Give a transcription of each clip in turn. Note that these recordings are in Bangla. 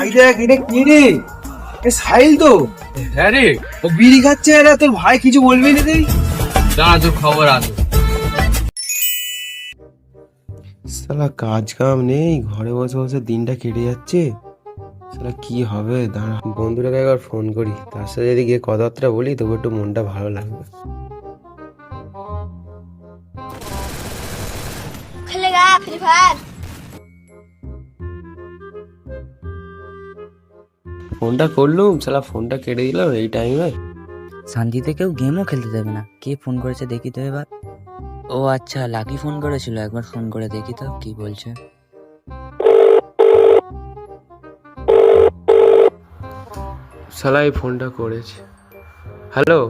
ভাই দেখ এটা কি রে? এ সাহিল তো। হ্যাঁ রে, ও বিড়ি খাচ্ছে এরা, তোর ভাই কিছু বলবি না রে? দাঁড়া তোর খবর আছে। শালা কাজ কাম নেই, ঘরে বসে বসে দিনটা কেটে যাচ্ছে। শালা কি হবে, দাঁড়া বন্ধুটাকে একবার ফোন করি, তার সাথে যদি গিয়ে কথাবার্তা বলি তবু একটু মনটা ভালো লাগবে। खेलेगा फ्री फायर। ফোনটা করলুম, শালা ফোনটা কেটে দিলাম এই টাইমে। শান্তিতে কেউ গেমও খেলতে দেবে না। কে ফোন করেছে দেখি তো এবার। ও আচ্ছা, লাকি ফোন করেছিল, একবার ফোন করে দেখি তো কি বলছে। শালা এই ফোনটা করেছে। হ্যালো,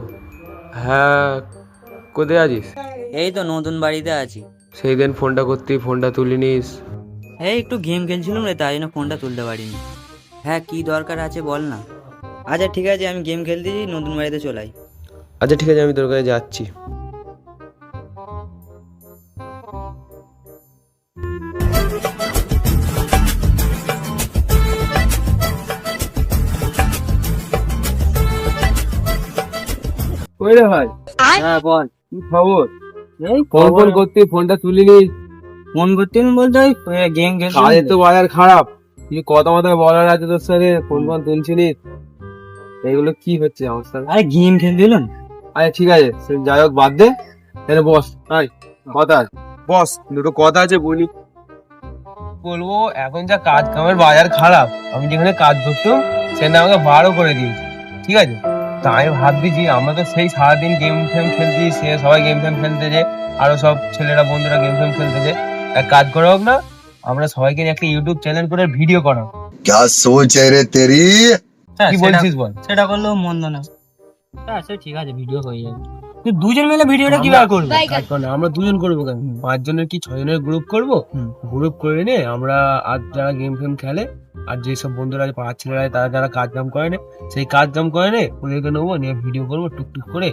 হ্যাঁ কোথায় আছিস? এই তো নতুন বাড়িতে আছি। সেই দিন ফোনটা করতে ফোনটা তুলিনিস। এই একটু গেম খেলছিলাম রে, তাই জন্য ফোনটা তুলতে পারিনি। হ্যাঁ কি দরকার আছে বল না। আচ্ছা ঠিক আছে, আমি গেম খেলতেছি, নতুন বাড়িতে চলাই। আচ্ছা ঠিক আছে, আমি তোর কাছে যাচ্ছি। ওই রে ভাই, হ্যাঁ বল। কি খবর? এই ফোন ফোন করতে ফোনটা তুলিনি। ফোন করতে বলতে গেম কাজের তো বাজার খারাপ, কি কথা মতো বলার আছে তোর সাথে, ফোন ফোন তুলছিলিস, এইগুলো কি হচ্ছে অবস্থা? আরে গেম খেলছিলাম। আরে ঠিক আছে, সে যাই হোক বাদ দে, এখানে বস। কথা আছে, বস, দুটো কথা আছে বলি। বলবো এখন যা কাজ কামের বাজার খারাপ, আমি যেখানে কাজ করতাম সেটা আমাকে বারো করে দিয়েছে, ঠিক আছে? তা আমি ভাবছি আমরা তো সেই সারাদিন গেম ফেম খেলছি, সে সবাই গেম ফেম খেলতেছে, আরো সব ছেলেরা বন্ধুরা গেম ফেম খেলতেছে। এক কাজ করা হোক না, আমরা সবাইকে নিয়ে একটা ইউটিউব চ্যানেল করে ভিডিও করা। क्या सोच है रे तेरी? কি বলছিস বল? সেটা করলেও মন্দ না। হ্যাঁ সে ঠিক আছে, ভিডিও হয়ে যাবে। তুই দুজন মিলে ভিডিওটা কিভাবে করবি? কাজ কর না, আমরা দুজন করবো কেন, 5 জনের কি 6 জনের গ্রুপ করবো। গ্রুপ করে নে আমরা, আর যারা গেম ফেম খেলে আর যেসব বন্ধুরা আছে পাড়ার ছেলেরা আছে, তারা যারা কাজ কাম করে নে, সেই কাজ কাম করে নে, ওদেরকে নেবো, নিয়ে ভিডিও করবো টুকটুক করে।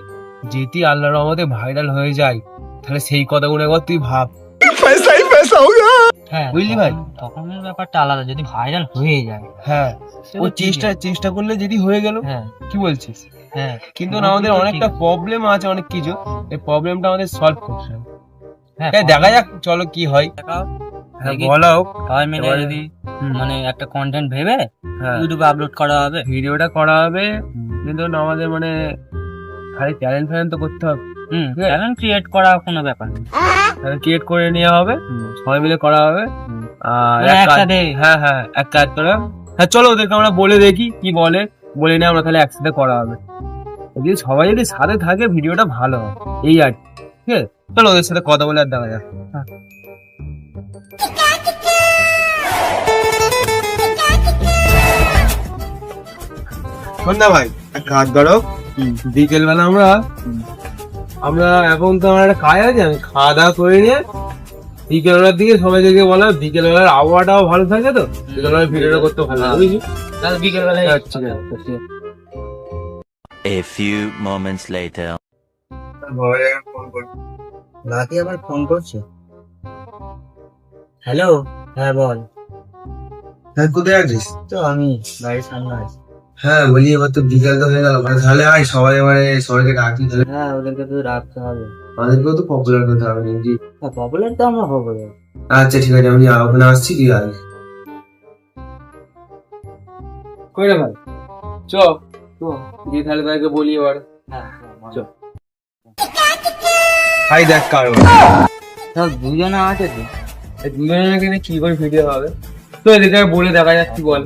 যেটি আল্লাহর রহমতে ভাইরাল হয়ে যায়, তাহলে সেই কথাগুলো একবার তুই ভাব। হ্যাঁ বুঝলি ভাই? তখন ব্যাপারটা আলাদা, যদি ভাইরাল হয়ে যায়। হ্যাঁ, ও চেষ্টা করলে যদি হয়ে গেল, হ্যাঁ কি বলছিস? হ্যাঁ কিন্তু না, আমাদের অনেকটা প্রবলেম আছে, অনেক কিছু, এই প্রবলেমটা আমাদের সলভ করতে হবে। হ্যাঁ দেখা যাক, চলো কি হয়। হ্যাঁ দেখি। বলো। সবাই মিলে এবারে- যদি মানে একটা কন্টেন্ট ভেবে হ্যাঁ, ইউটিউবে আপলোড করা হবে। ভিডিওটা করা হবে, কিন্তু আমাদের মানে খালি ট্যালেন্ট ফ্যালেন্ট তো করতে হবে, ঠিক আছে? ট্যালেন্ট ক্রিয়েট করা কোনো ব্যাপার নেই। ক্রিয়েট করে নেওয়া হবে, সবাই মিলে করা হবে। আর মানে এক কাজ- একসাথে। হ্যাঁ হ্যাঁ, এক কাজ করে, হ্যাঁ চলো ওদেরকে আমরা বলে দেখি কি বলে, বলে নিয়ে আমরা তাহলে একসাথে করা হবে। যদি সবাই যদি সাথে থাকে ভিডিওটা ভালো হবে, এই আর কি। ঠিক আছে, চলো ওদের সাথে কথা বলে আর দেখা যাক। শোন না ভাই, এক কাজ করো, বিকেল বেলা আমরা আমরা এখন তো আমার একটা কাজ আছে, আমি খাওয়া দাওয়া করে নিয়ে বিকেল বেলার দিকে সবাইকে বলা, বিকেল বেলার আবহাওয়াটাও ভালো থাকে, তো বিকেল বেলার ভিডিওটা করতে ভালো লাগে, বুঝলি? তাহলে বিকেল বেলায় আচ্ছা, আচ্ছা। A few moments later. Lucky আবার ফোন করছে। হ্যালো, হ্যাঁ বল। হ্যাঁ কোথায় আছিস? তো আমি বাড়ির সামনে আছি। হ্যাঁ বলি, এবার তো বিকেল তো হয়ে গেল, তাহলে আয় সবাই, সবাইকে ডাকি তাহলে। হ্যাঁ ওদেরকে তো রাখতে হবে। আমাদেরকেও তো পপুলার করতে হবে নাকি? হ্যাঁ পপুলার তো আমরা হবো। আচ্ছা ঠিক আছে, আমি ওখানে আসছি, কি আগে কই রে ভাই, চ দিয়ে তাহলে তাকে বলি এবার। হ্যাঁ হাই দেখ কারবার, সব দুজনে আছে তো। এই দুজনের কিনে কি করে ভিডিও হবে, তো এদেরকে বলে দেখা যাক কি বল।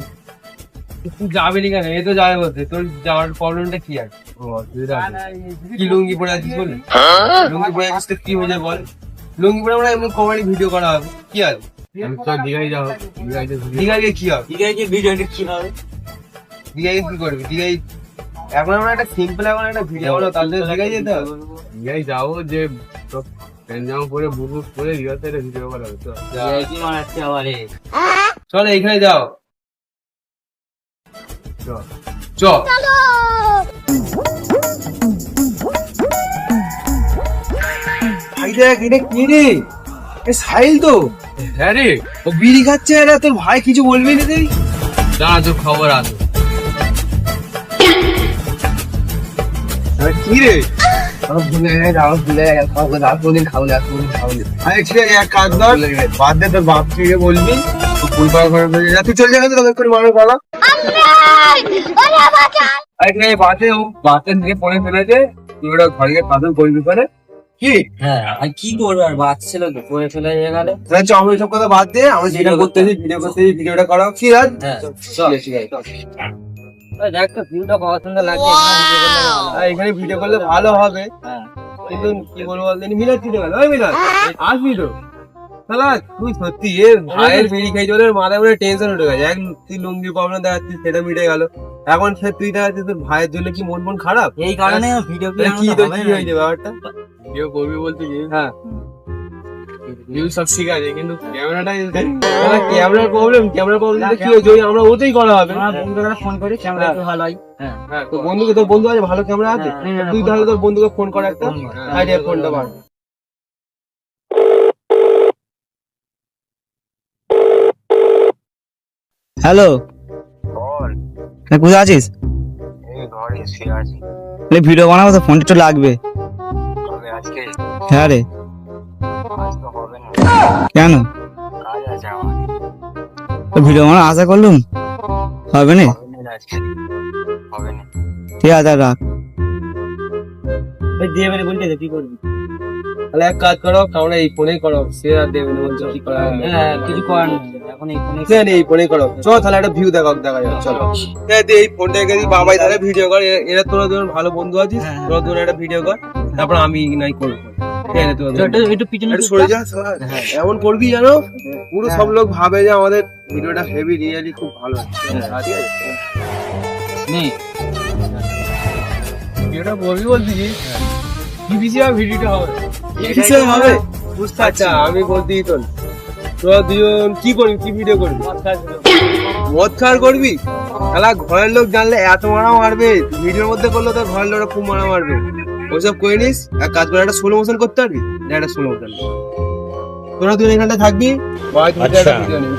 তুই যাবি নি কেন? এ তো যাবে বলতে, তোর যাওয়ার প্রবলেমটা কি আছে? কি লুঙ্গি পরে আছিস বলে? লুঙ্গি পরে আছিস তো কি হয়ে যায় বল? লুঙ্গি পরে আমরা এমনি কমেডি ভিডিও করা হবে, কি আছে? দীঘায় যাও, দীঘায় গিয়ে কি হবে? ভিডিওটা কি হবে? দীঘায় কি করবি? দীঘায় এখন আমরা একটা সিম্পল এখন একটা ভিডিও বানাবো, তাহলে দীঘায় যেতে হবে। দীঘায় যাবো, যে প্যান্ট জামা পরে বুট বুট পরে দীঘাতে একটা ভিডিও করা হবে তো। কি মারাচ্ছে আবার এ? চল এইখানে যাও, চ। ভাই দেখ এটা কি রে? এ সাহিল তো। হ্যাঁ রে, ও বিড়ি খাচ্ছে এরা, তোর ভাই কিছু বলবি না রে? দাঁড়া তোর খবর আছে। কি রে আমার ভুলে গেছে, আমার ভুলে গেছে, খাবো না, আর কোনদিন খাবো না, আর কোনদিন খাবো না। আরে ঠিক আছে এক কাজ কর, বাদ দে, তোর বাপ থেকে বলবি ফুল পাওয়া করে ফেলে যা, তুই চল যাবে তো তোদের করে মানুষ বলা। আরে ঠিক আছে বাতে, ও বাতের দিকে পড়ে ফেলেছে, তুই ওটা ঘরে গিয়ে পাথর করবি পারে কি? হ্যাঁ আর কি করবো, আর বাচ্চা ছিল তো করে ফেলে গেলে। তাহলে চল আমরা সব কথা বাদ দে, আমরা যেটা করতেছি ভিডিও করতেছি, ভিডিওটা করো কি রাজ। হ্যাঁ চল ঠিক আছে দেখ তো ভিউটা কত সুন্দর লাগছে, আর এখানে ভিডিও করলে ভালো হবে, হ্যাঁ কিন্তু কি বলবো বলতে মিলাদ ছুটে গেল। ওই মিলাদ আসবি তো শালা, তুই সত্যি এর ভাইয়ের বিড়ি খাই চলে মাথায় মনে টেনশন উঠে গেছে। এক তুই লুঙ্গি প্রবলেম দেখাচ্ছিস, সেটা মিটে গেল, এখন সে তুই দেখাচ্ছিস তোর ভাইয়ের জন্য কি মন খারাপ। এই কারণে ভিডিও তাহলে কি তো কি হয়েছে ব্যাপারটা। ভিডিও করবি বলতে কি? হ্যাঁ ভিউ সব ঠিক আছে, কিন্তু ক্যামেরাটাই ক্যামেরার প্রবলেম কি হয়েছে, ওই আমরা ওতেই করা হবে। বন্ধুরা ফোন করি, ক্যামেরা একটু ভালো হয়। হ্যাঁ হ্যাঁ তোর বন্ধুকে, তোর বন্ধু আছে ভালো ক্যামেরা আছে, হ্যাঁ, তুই তাহলে তোর বন্ধুকে ফোন কর একটা, আইডিয়া ফোনটা বার। হ্যালো, কোথায় আছিস? ভিডিও বানাবো তো, ফোনটা একটু লাগবে। হ্যাঁ রে, কেন ভিডিও বানানো আশা করলুম হবে না? ঠিক আছে রাখ। দিয়ে মানে বলতে কি করবি? তাহলে এক কাজ করো, আমরা এই ফোনেই করো, সে আর দেবে না বলছো কি করা হবে। হ্যাঁ কিছু করার নেই, এখন এই ফোনে এই ফোনেই করো, চলো তাহলে একটা ভিউ দেখা যাবে। চলো এই ফোনটা রেখে দিই, বাবাই তাহলে ভিডিও কর, এরা তোরা দুজন ভালো বন্ধু আছিস, তোরা দুজন একটা ভিডিও কর, তারপর আমি নাই করবো। ঠিক আছে তোরা একটু পিছনে একটু সরে যা, এমন করবি জানো পুরো সব লোক ভাবে যে আমাদের ভিডিওটা হেভি রিয়েলি খুব ভালো হচ্ছে। ঠিক আছে নেই, ভিডিওটা করবি বলতে কি? কি বিষয়ে ভিডিওটা হবে? কিসে হবে বুঝতে। আচ্ছা আমি বলতে তো, তোরা দুজন কি করবি, কি ভিডিও করবি? মদ খাওয়ার করবি? তাহলে ঘরের লোক জানলে এত মারা মারবে, ভিডিওর মধ্যে করলে তোর ঘরের লোকরা খুব মারা মারবে। ওইসব করে নিস, এক কাজ করে একটা স্লো মোশন করতে পারবি, একটা স্লো মোশন তোরা দুজন এখানটা থাকবি, अच्छा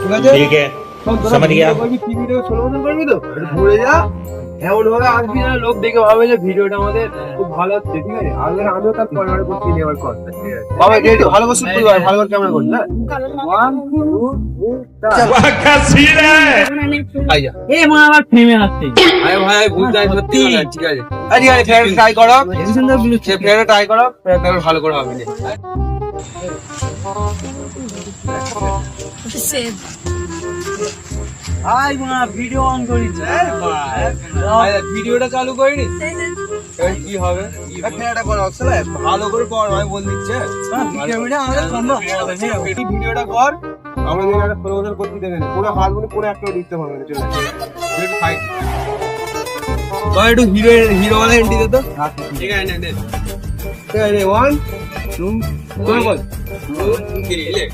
ঠিক আছে? ठीक है তোরা समझ गया। ভিডিও করবি, কি ভিডিও স্লো মোশন করবি তো একটু ঘুরে যা, এমন ভাবে আসবি না লোক দেখে ভাবে যে ভিডিওটা আমাদের খুব ভালো হচ্ছে। ঠিক আছে, আমিও তার পরে করছি, এবার কর বাবা, একটু ভালো করে শুট করবি, ভালো করে ক্যামেরা করবি না। 1 2 আইয়া এ মা আবার ফেমে আসছে। আরে ভাই বুঝতে সত্যি ঠিক আছে। আরে আরে ফের ট্রাই করো, ফের ট্রাই করো, ফের ভালো করে হবে। আই মা ভিডিও অন করিছে, ভিডিওটা চালু করিনি, এবার কি হবে? ফেরটা করো আসলে ভালো করে কর, ভাই বল দিচ্ছে ভিডিওটা কর, আমাদের একটা প্রমোশন করতে দেবে না, পুরো হাত গুলো পুরো একটা দিতে পারবে না। চলে একটু হিরো ওয়ালা এন্ট্রি দে তো। ঠিক আছে নে ঠিক আছে 1 2 বল বল 2 3 লে।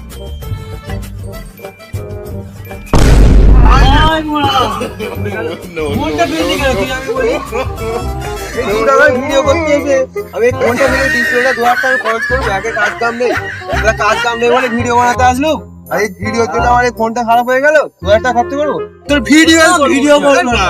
ভিডিও করতে এসে আমি কোনটা ভিডিও ডিসপ্লেটা 2000 টাকা খরচ করবো, আগে কাজ কাম নেই, কাজ কাম নেই বলে ভিডিও বানাতে আসলো, আর এই ভিডিওর জন্য আমার এই ফোনটা খারাপ হয়ে গেল, 2000 টাকা খরচ করবো তোর ভিডিও করবো না।